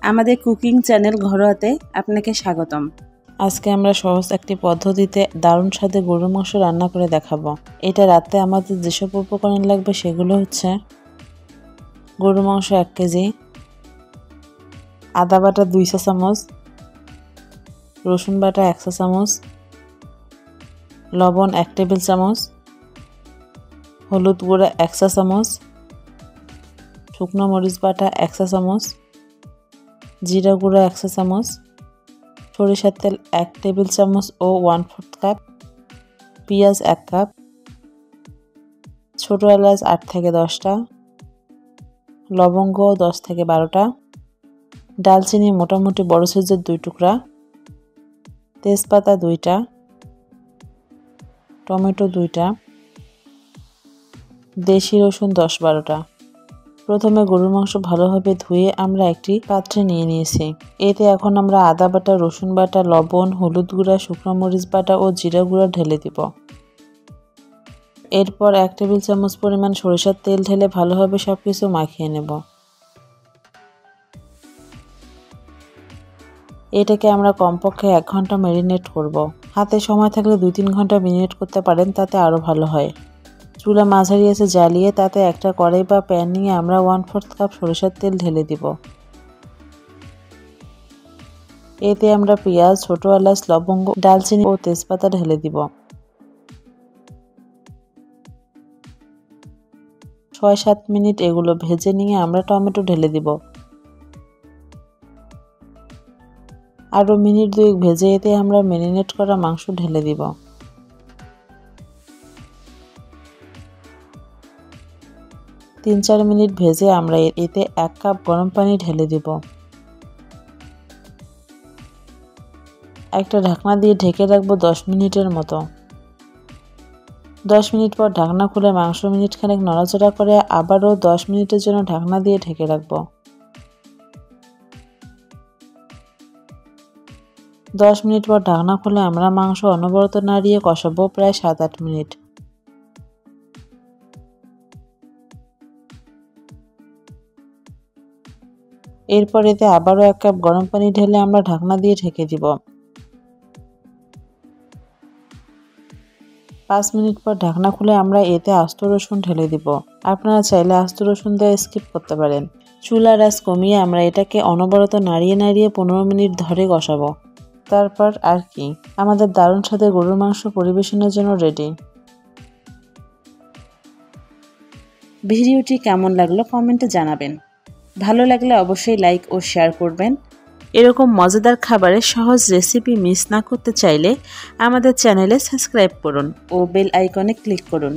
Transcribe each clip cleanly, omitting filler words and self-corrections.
আমাদের cooking channel ঘরোয়াতে আপনাকে স্বাগতম। আজকে আমরা সহজ একটি পদ্ধতিতে দারুণ স্বাদে গরুর মাংস রান্না করে দেখাবো। এটা রাতে আমাদের যেসব উপকরণ লাগবে সেগুলো হচ্ছে গরুর মাংস 1 কেজি, আদা বাটা 2 চা চামচ, রসুন বাটা 1 চা চামচ, লবণ 1 টেবিল চামচ, হলুদ গুঁড়া 1 চা চামচ, শুকনো মরিচ বাটা 1 চা চামচ, জিরা গুঁড়া 1 চা চামচ, সরিষার তেল 1 টেবিল চামচ ও 1/4 কাপ, পেঁয়াজ 1 কাপ, ছোট এলাচ 8 থেকে 10টা, লবঙ্গ 10 থেকে 12টা, ডালচিনি মোটামুটি বড় সাইজের 2 টুকরা, তেজপাতা 2টা, টমেটো 2টা, দেশি রসুন 10-12টা। প্রথমে গরুর মাংস ভালোভাবে ধুয়ে আমরা একটি পাত্রে নিয়ে নিয়েছি। এতে এখন আমরা আদা বাটা, রসুন বাটা, লবণ, হলুদ গুঁড়া, শুকনো মরিচ বাটা ও জিরা গুঁড়া ঢেলে দিব। এরপর 1 টেবিল চামচ পরিমাণ সরিষার তেল ঢেলে ভালোভাবে সবকিছু মাখিয়ে নেব। এটাকে আমরা কমপক্ষে 1 ঘন্টা ম্যারিনেট করব। হাতে সময় থাকলে 2-3 ঘন্টা ম্যারিনেট করতে পারেন, তাতে আরও ভালো হয়। চুলা মাঝারি আছে জ্বালিয়ে তাতে একটা কড়াই বা প্যান নিয়ে আমরা 1/4 কাপ সরিষার তেল ঢেলে দিব। এতে আমরা পেঁয়াজ, ছোট এলাচ, লবঙ্গ, ডালচিনি ও তেজপাতা ঢেলে দিব। 6-7 মিনিট এগুলো ভেজে নিয়ে আমরা টমেটো ঢেলে দিব। আরও মিনিট 2 ভেজে এতে আমরা ম্যারিনেট করা মাংস ঢেলে দিব। 3-4 মিনিট ভেজে আমরা এতে 1 কাপ গরম পানি ঢেলে দিব। একটা ঢাকনা দিয়ে ঢেকে রাখবো 10 মিনিটের মতো। 10 মিনিট পর ঢাকনা খুলে মাংস মিনিট খানেক নড়াচড়া করে আবারও 10 মিনিটের জন্য ঢাকনা দিয়ে ঢেকে রাখবো। 10 মিনিট পর ঢাকনা খুলে আমরা মাংস অনবরত নাড়িয়ে কষাবো প্রায় 7-8 মিনিট। এরপর এতে আবারও 1 কাপ গরম পানি ঢেলে আমরা ঢাকনা দিয়ে ঢেকে দিব। 5 মিনিট পর ঢাকনা খুলে আমরা এতে আস্ত রসুন ঢেলে দিব। আপনারা চাইলে আস্ত রসুন দিয়ে স্কিপ করতে পারেন। চুলার আঁচ কমিয়ে আমরা এটাকে অনবরত নাড়িয়ে 15 মিনিট ধরে কষাবো। তারপর আর কি, আমাদের দারুণ স্বাদের গরুর মাংস পরিবেশনের জন্য রেডি। ভিডিওটি কেমন লাগলো কমেন্টে জানাবেন। ভালো লাগলে অবশ্যই লাইক ও শেয়ার করবেন। এরকম মজাদার খাবারের সহজ রেসিপি মিস না করতে চাইলে আমাদের চ্যানেলে সাবস্ক্রাইব করুন ও বেল আইকনে ক্লিক করুন।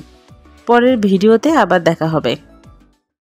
পরের ভিডিওতে আবার দেখা হবে।